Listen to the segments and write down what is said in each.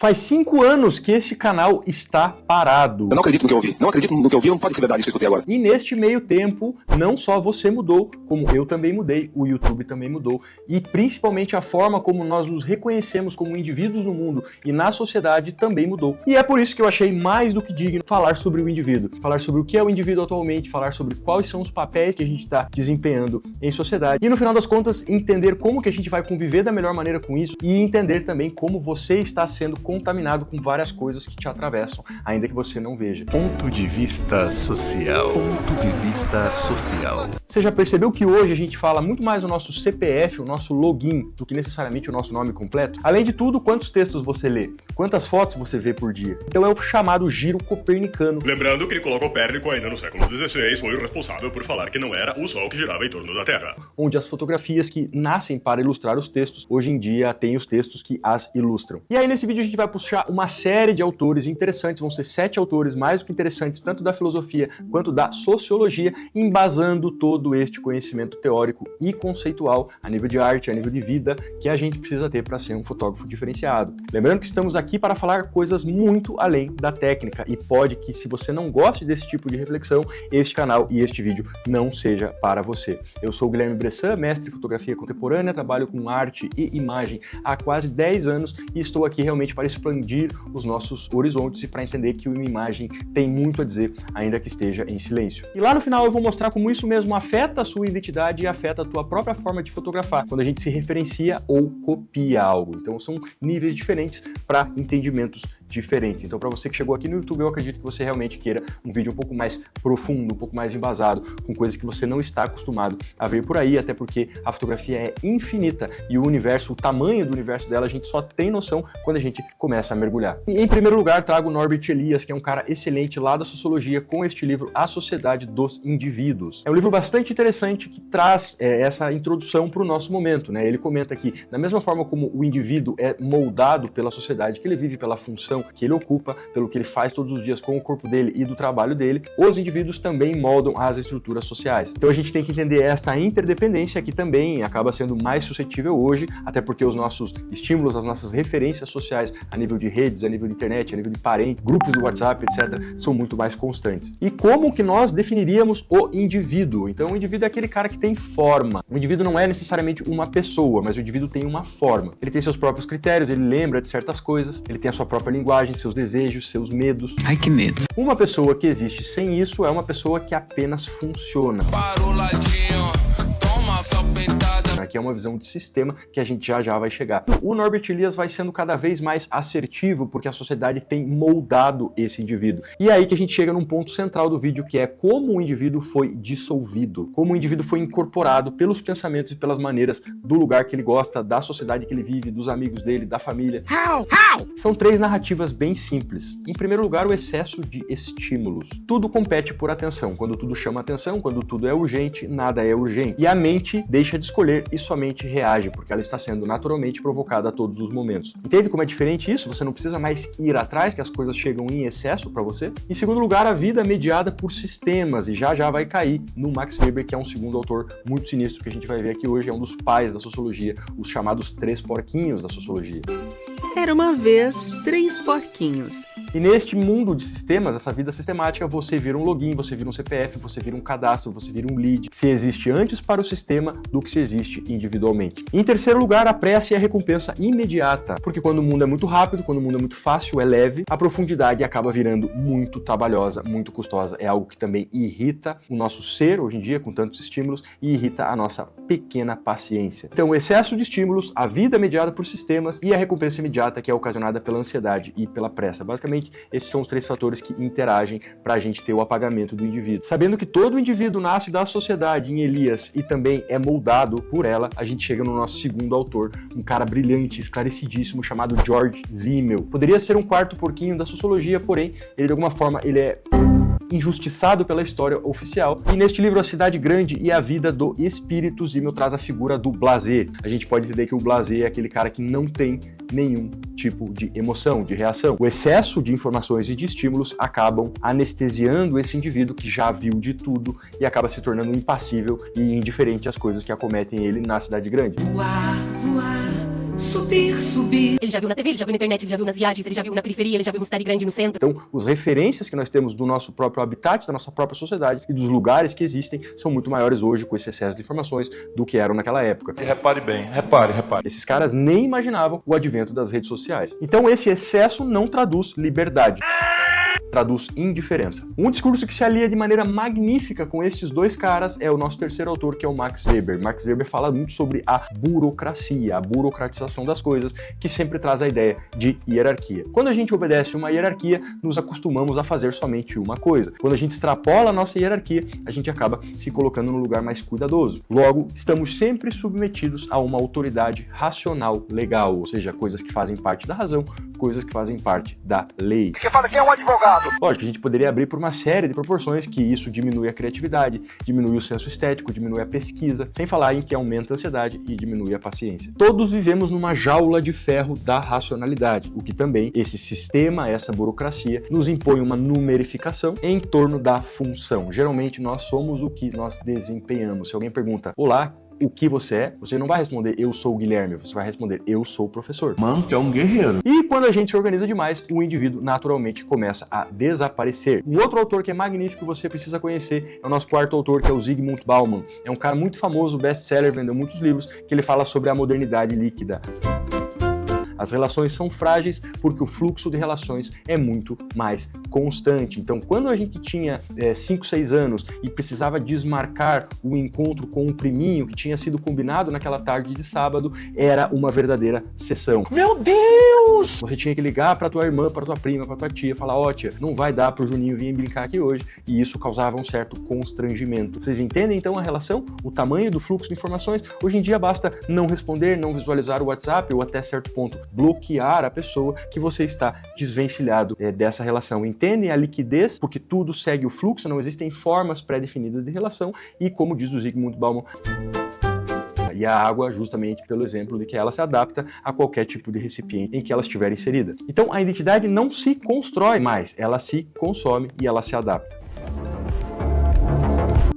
Faz 5 anos que esse canal está parado. Eu não acredito no que eu ouvi. Não acredito no que eu ouvi, não pode ser verdade isso que eu escutei agora. E neste meio tempo, não só você mudou, como eu também mudei, o YouTube também mudou. E principalmente a forma como nós nos reconhecemos como indivíduos no mundo e na sociedade também mudou. E é por isso que eu achei mais do que digno falar sobre o indivíduo. Falar sobre o que é o indivíduo atualmente, falar sobre quais são os papéis que a gente está desempenhando em sociedade. E no final das contas, entender como que a gente vai conviver da melhor maneira com isso e entender também como você está sendo contaminado com várias coisas que te atravessam, ainda que você não veja. Ponto de vista social. Ponto de vista social. Você já percebeu que hoje a gente fala muito mais o nosso CPF, o nosso login, do que necessariamente o nosso nome completo? Além de tudo, quantos textos você lê? Quantas fotos você vê por dia? Então é o chamado giro copernicano. Lembrando que Nicolau Copérnico, ainda no século XVI, foi o responsável por falar que não era o Sol que girava em torno da Terra. Onde as fotografias que nascem para ilustrar os textos, hoje em dia tem os textos que as ilustram. E aí nesse vídeo a gente vai puxar uma série de autores interessantes, vão ser 7 autores mais do que interessantes, tanto da filosofia quanto da sociologia, embasando todo este conhecimento teórico e conceitual a nível de arte, a nível de vida, que a gente precisa ter para ser um fotógrafo diferenciado. Lembrando que estamos aqui para falar coisas muito além da técnica e pode que, se você não goste desse tipo de reflexão, este canal e este vídeo não seja para você. Eu sou o Guilherme Bressan, mestre em fotografia contemporânea, trabalho com arte e imagem há quase 10 anos e estou aqui realmente para expandir os nossos horizontes e para entender que uma imagem tem muito a dizer, ainda que esteja em silêncio. E lá no final eu vou mostrar como isso mesmo afeta a sua identidade e afeta a tua própria forma de fotografar, quando a gente se referencia ou copia algo. Então são níveis diferentes para entendimentos diferentes. Então, para você que chegou aqui no YouTube, eu acredito que você realmente queira um vídeo um pouco mais profundo, um pouco mais embasado, com coisas que você não está acostumado a ver por aí, até porque a fotografia é infinita e o universo, o tamanho do universo dela, a gente só tem noção quando a gente começa a mergulhar. E, em primeiro lugar, trago Norbert Elias, que é um cara excelente lá da sociologia, com este livro A Sociedade dos Indivíduos. É um livro bastante interessante que traz essa introdução para o nosso momento, né? Ele comenta que, da mesma forma como o indivíduo é moldado pela sociedade que ele vive, pela função que ele ocupa, pelo que ele faz todos os dias com o corpo dele e do trabalho dele, os indivíduos também moldam as estruturas sociais. Então a gente tem que entender esta interdependência que também acaba sendo mais suscetível hoje, até porque os nossos estímulos, as nossas referências sociais a nível de redes, a nível de internet, a nível de parentes, grupos do WhatsApp, etc., são muito mais constantes. E como que nós definiríamos o indivíduo? Então o indivíduo é aquele cara que tem forma. O indivíduo não é necessariamente uma pessoa, mas o indivíduo tem uma forma. Ele tem seus próprios critérios, ele lembra de certas coisas, ele tem a sua própria linguagem, seus desejos, seus medos. Ai, que medo. Uma pessoa que existe sem isso é uma pessoa que apenas funciona. Que é uma visão de sistema que a gente já vai chegar. O Norbert Elias vai sendo cada vez mais assertivo porque a sociedade tem moldado esse indivíduo. E é aí que a gente chega num ponto central do vídeo, que é como o indivíduo foi dissolvido, como o indivíduo foi incorporado pelos pensamentos e pelas maneiras do lugar que ele gosta, da sociedade que ele vive, dos amigos dele, da família. How? São 3 narrativas bem simples. Em primeiro lugar, o excesso de estímulos. Tudo compete por atenção. Quando tudo chama atenção, quando tudo é urgente, nada é urgente. E a mente deixa de escolher e somente reage, porque ela está sendo naturalmente provocada a todos os momentos. Entende como é diferente isso? Você não precisa mais ir atrás, que as coisas chegam em excesso para você. Em segundo lugar, a vida é mediada por sistemas, e já vai cair no Max Weber, que é um segundo autor muito sinistro que a gente vai ver aqui hoje, é um dos pais da sociologia, os chamados 3 porquinhos da sociologia. Era uma vez 3 porquinhos. E neste mundo de sistemas, essa vida sistemática, você vira um login, você vira um CPF, você vira um cadastro, você vira um lead. Se existe antes para o sistema do que se existe individualmente. Em terceiro lugar, a pressa e a recompensa imediata. Porque quando o mundo é muito rápido, quando o mundo é muito fácil, é leve, a profundidade acaba virando muito trabalhosa, muito custosa. É algo que também irrita o nosso ser, hoje em dia, com tantos estímulos, e irrita a nossa pequena paciência. Então, o excesso de estímulos, a vida mediada por sistemas e a recompensa imediata, que é ocasionada pela ansiedade e pela pressa. Basicamente, esses são os 3 fatores que interagem para a gente ter o apagamento do indivíduo. Sabendo que todo indivíduo nasce da sociedade em Elias e também é moldado por ela, a gente chega no nosso segundo autor, um cara brilhante, esclarecidíssimo, chamado George Simmel. Poderia ser um 4º porquinho da sociologia, porém, ele de alguma forma, ele é injustiçado pela história oficial. E neste livro, A Cidade Grande e a Vida do Espírito, Simmel traz a figura do blasé. A gente pode entender que o blasé é aquele cara que não tem nenhum tipo de emoção, de reação. O excesso de informações e de estímulos acabam anestesiando esse indivíduo que já viu de tudo e acaba se tornando impassível e indiferente às coisas que acometem ele na cidade grande. Ele já viu na TV, ele já viu na internet, ele já viu nas viagens, ele já viu na periferia, ele já viu uma cidade grande no centro. Então, as referências que nós temos do nosso próprio habitat, da nossa própria sociedade e dos lugares que existem são muito maiores hoje com esse excesso de informações do que eram naquela época. E repare bem, repare. Esses caras nem imaginavam o advento das redes sociais. Então, esse excesso não traduz liberdade. Traduz indiferença. Um discurso que se alia de maneira magnífica com estes dois caras é o nosso terceiro autor, que é o Max Weber. Max Weber fala muito sobre a burocracia, a burocratização das coisas, que sempre traz a ideia de hierarquia. Quando a gente obedece uma hierarquia, nos acostumamos a fazer somente uma coisa. Quando a gente extrapola a nossa hierarquia, a gente acaba se colocando num lugar mais cuidadoso. Logo, estamos sempre submetidos a uma autoridade racional legal, ou seja, coisas que fazem parte da razão, coisas que fazem parte da lei. Você fala que é um advogado. Lógico, a gente poderia abrir por uma série de proporções que isso diminui a criatividade, diminui o senso estético, diminui a pesquisa, sem falar em que aumenta a ansiedade e diminui a paciência. Todos vivemos numa jaula de ferro da racionalidade, o que também, esse sistema, essa burocracia, nos impõe uma numerificação em torno da função. Geralmente nós somos o que nós desempenhamos. Se alguém pergunta, olá, o que você é, você não vai responder eu sou o Guilherme, você vai responder eu sou o professor. Mano, tu é um guerreiro. E quando a gente se organiza demais, o indivíduo naturalmente começa a desaparecer. Um outro autor que é magnífico que você precisa conhecer é o nosso quarto autor, que é o Zygmunt Bauman. É um cara muito famoso, best-seller, vendeu muitos livros, que ele fala sobre a modernidade líquida. As relações são frágeis porque o fluxo de relações é muito mais constante. Então, quando a gente tinha 5, 6 anos e precisava desmarcar o encontro com um priminho que tinha sido combinado naquela tarde de sábado, era uma verdadeira sessão. Meu Deus! Você tinha que ligar para tua irmã, para tua prima, para tua tia, falar, ó tia, não vai dar pro Juninho vir brincar aqui hoje, e isso causava um certo constrangimento. Vocês entendem então a relação? O tamanho do fluxo de informações? Hoje em dia basta não responder, não visualizar o WhatsApp ou até certo ponto bloquear a pessoa que você está desvencilhado dessa relação. Entendem a liquidez? Porque tudo segue o fluxo, não existem formas pré-definidas de relação e, como diz o Zygmunt Bauman, e a água justamente pelo exemplo de que ela se adapta a qualquer tipo de recipiente em que ela estiver inserida. Então a identidade não se constrói mais, ela se consome e ela se adapta.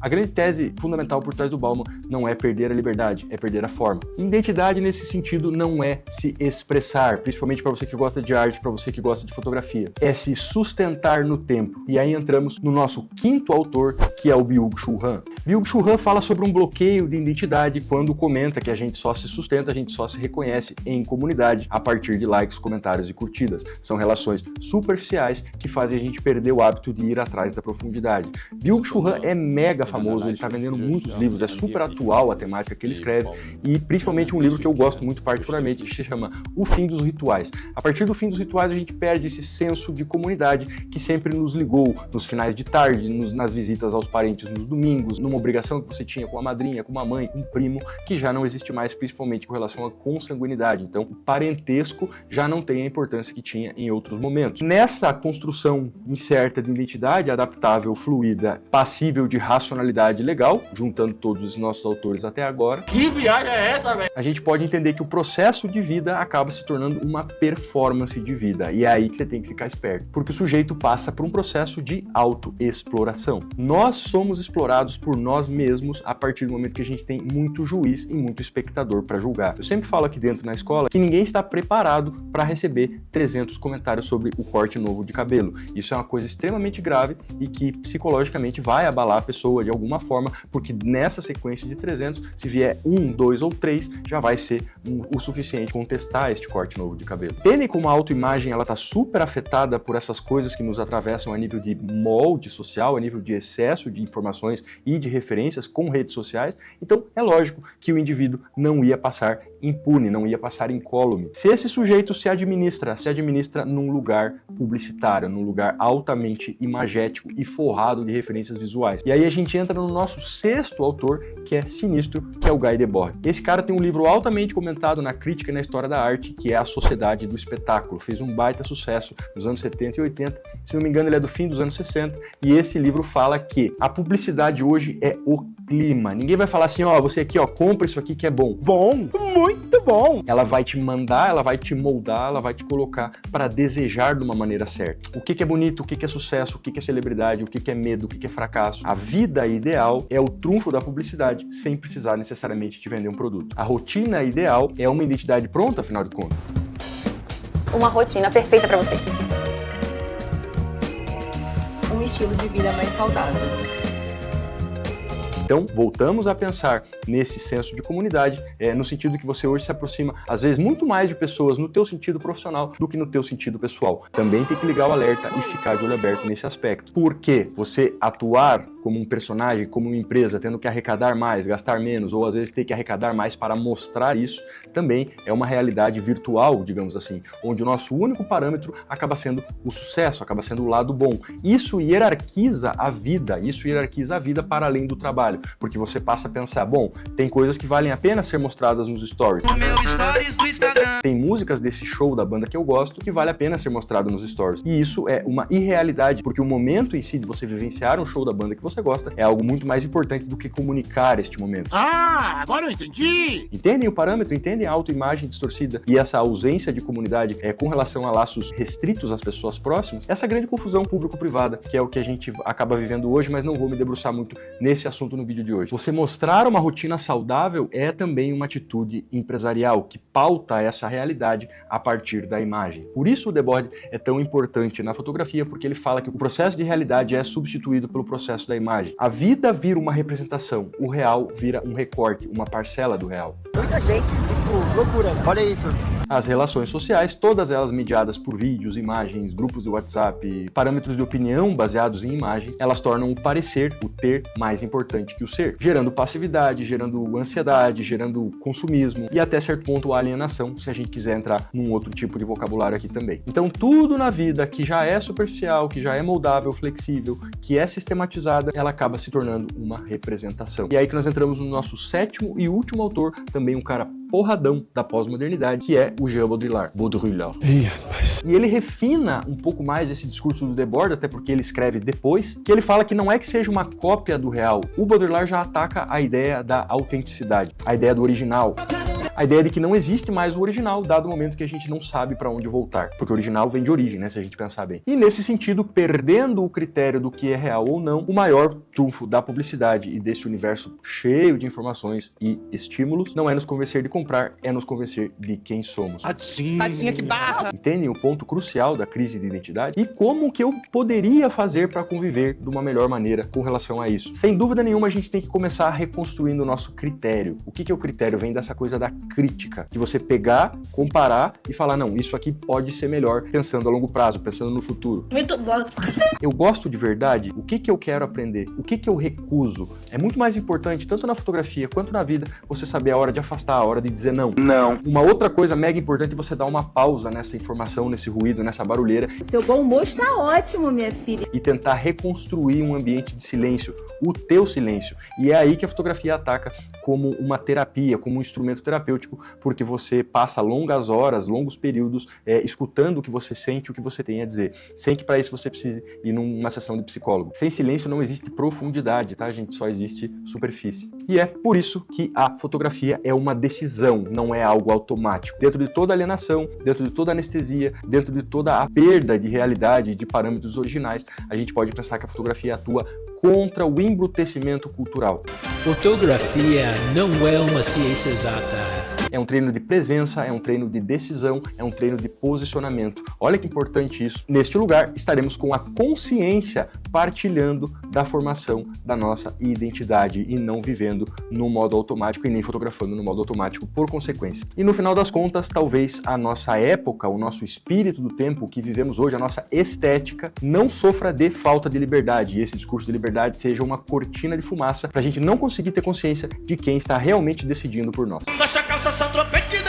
A grande tese fundamental por trás do Bauman não é perder a liberdade, é perder a forma. Identidade, nesse sentido, não é se expressar, principalmente para você que gosta de arte, para você que gosta de fotografia. É se sustentar no tempo. E aí entramos no nosso quinto autor, que é o Byung-Chul Han. Byung-Chul Han fala sobre um bloqueio de identidade quando comenta que a gente só se sustenta, a gente só se reconhece em comunidade a partir de likes, comentários e curtidas. São relações superficiais que fazem a gente perder o hábito de ir atrás da profundidade. Byung-Chul Han é mega famoso, ele está vendendo muitos livros, é super atual a temática que ele escreve e principalmente um livro que eu gosto muito particularmente, que se chama O Fim dos Rituais. A partir do fim dos rituais a gente perde esse senso de comunidade que sempre nos ligou nos finais de tarde, nas visitas aos parentes nos domingos, numa obrigação que você tinha com a madrinha, com uma mãe, com um primo, que já não existe mais, principalmente com relação à consanguinidade. Então o parentesco já não tem a importância que tinha em outros momentos. Nessa construção incerta de identidade, adaptável, fluida, passível de racionalidade legal, juntando todos os nossos autores até agora. Que viagem é essa, velho? A gente pode entender que o processo de vida acaba se tornando uma performance de vida. E é aí que você tem que ficar esperto. Porque o sujeito passa por um processo de autoexploração. Nós somos explorados por nós mesmos a partir do momento que a gente tem muito juiz e muito espectador para julgar. Eu sempre falo aqui dentro na escola que ninguém está preparado para receber 300 comentários sobre o corte novo de cabelo. Isso é uma coisa extremamente grave e que psicologicamente vai abalar a pessoa de alguma forma, porque nessa sequência de 300, se vier 1, 2 ou 3, já vai ser o suficiente contestar este corte novo de cabelo. Entendem como a autoimagem ela está super afetada por essas coisas que nos atravessam a nível de molde social, a nível de excesso de informações e de referências com redes sociais? Então é lógico que o indivíduo não ia passar impune, não ia passar incólume. Se esse sujeito se administra num lugar publicitário, num lugar altamente imagético e forrado de referências visuais. E aí a gente entra no nosso sexto autor, que é sinistro, que é o Guy Debord. Esse cara tem um livro altamente comentado na crítica e na história da arte, que é A Sociedade do Espetáculo. Fez um baita sucesso nos anos 70 e 80. Se não me engano, ele é do fim dos anos 60. E esse livro fala que a publicidade hoje é o clima. Ninguém vai falar assim, ó, você aqui, ó, compra isso aqui que é bom. Bom? Muito muito bom. Ela vai te mandar, ela vai te moldar, ela vai te colocar para desejar de uma maneira certa. O que é bonito, o que é sucesso, o que é celebridade, o que é medo, o que é fracasso. A vida ideal é o trunfo da publicidade, sem precisar necessariamente te vender um produto. A rotina ideal é uma identidade pronta, afinal de contas. Uma rotina perfeita para você. Um estilo de vida mais saudável. Então, voltamos a pensar nesse senso de comunidade, no sentido que você hoje se aproxima, às vezes, muito mais de pessoas no teu sentido profissional do que no teu sentido pessoal. Também tem que ligar o alerta e ficar de olho aberto nesse aspecto. Porque você atuar como um personagem, como uma empresa, tendo que arrecadar mais, gastar menos, ou às vezes ter que arrecadar mais para mostrar isso, também é uma realidade virtual, digamos assim, onde o nosso único parâmetro acaba sendo o sucesso, acaba sendo o lado bom. Isso hierarquiza a vida para além do trabalho, porque você passa a pensar, bom, tem coisas que valem a pena ser mostradas nos stories. No meu stories do Instagram. Tem músicas desse show da banda que eu gosto que vale a pena ser mostrado nos stories. E isso é uma irrealidade, porque o momento em si de você vivenciar um show da banda que você gosta é algo muito mais importante do que comunicar este momento. Ah, agora eu entendi! Entendem o parâmetro? Entendem a autoimagem distorcida e essa ausência de comunidade com relação a laços restritos às pessoas próximas? Essa grande confusão público-privada, que é o que a gente acaba vivendo hoje, mas não vou me debruçar muito nesse assunto no vídeo de hoje. Você mostrar uma rotina saudável é também uma atitude empresarial que pauta essa realidade a partir da imagem. Por isso o Debord é tão importante na fotografia, porque ele fala que o processo de realidade é substituído pelo processo da imagem. A vida vira uma representação, o real vira um recorte, uma parcela do real. Muita gente, loucura, né? Olha isso. As relações sociais, todas elas mediadas por vídeos, imagens, grupos de WhatsApp, parâmetros de opinião baseados em imagens, elas tornam o parecer, o ter, mais importante que o ser, gerando passividade, gerando ansiedade, gerando consumismo e até certo ponto a alienação, se a gente quiser entrar num outro tipo de vocabulário aqui também. Então tudo na vida que já é superficial, que já é moldável, flexível, que é sistematizada, ela acaba se tornando uma representação. E aí que nós entramos no nosso sétimo e último autor, também um cara porradão da pós-modernidade, que é o Jean Baudrillard. E ele refina um pouco mais esse discurso do Debord, até porque ele escreve depois, que ele fala que não é que seja uma cópia do real. O Baudrillard já ataca a ideia da autenticidade, a ideia do original. A ideia de que não existe mais o original, dado o momento que a gente não sabe para onde voltar. Porque o original vem de origem, né, se a gente pensar bem. E nesse sentido, perdendo o critério do que é real ou não, o maior trunfo da publicidade e desse universo cheio de informações e estímulos não é nos convencer de comprar, é nos convencer de quem somos. Tadinha, que barra! Entendem o ponto crucial da crise de identidade? E como que eu poderia fazer para conviver de uma melhor maneira com relação a isso? Sem dúvida nenhuma, a gente tem que começar reconstruindo o nosso critério. O que é o critério? Vem dessa coisa da crítica, de você pegar, comparar e falar, não, isso aqui pode ser melhor pensando a longo prazo, pensando no futuro. Muito bom. Eu gosto de verdade? O que eu quero aprender? O que eu recuso? É muito mais importante, tanto na fotografia quanto na vida, você saber a hora de afastar, a hora de dizer não. Não. Uma outra coisa mega importante é você dar uma pausa nessa informação, nesse ruído, nessa barulheira. Seu bom humor está ótimo, minha filha. E tentar reconstruir um ambiente de silêncio, o teu silêncio. E é aí que a fotografia ataca como uma terapia, como um instrumento terapêutico, porque você passa longas horas, longos períodos escutando o que você sente, o que você tem a dizer, sem que para isso você precise ir numa sessão de psicólogo. Sem silêncio não existe profundidade, tá, gente? Só existe superfície. E é por isso que a fotografia é uma decisão, não é algo automático. Dentro de toda alienação, dentro de toda anestesia, dentro de toda a perda de realidade, de parâmetros originais, a gente pode pensar que a fotografia atua contra o embrutecimento cultural. Fotografia não é uma ciência exata. É um treino de presença, é um treino de decisão, é um treino de posicionamento. Olha que importante isso. Neste lugar, estaremos com a consciência partilhando da formação da nossa identidade e não vivendo no modo automático e nem fotografando no modo automático por consequência. E no final das contas, talvez a nossa época, o nosso espírito do tempo que vivemos hoje, a nossa estética, não sofra de falta de liberdade. E esse discurso de liberdade seja uma cortina de fumaça para a gente não conseguir ter consciência de quem está realmente decidindo por nós. Nossa calça só tropete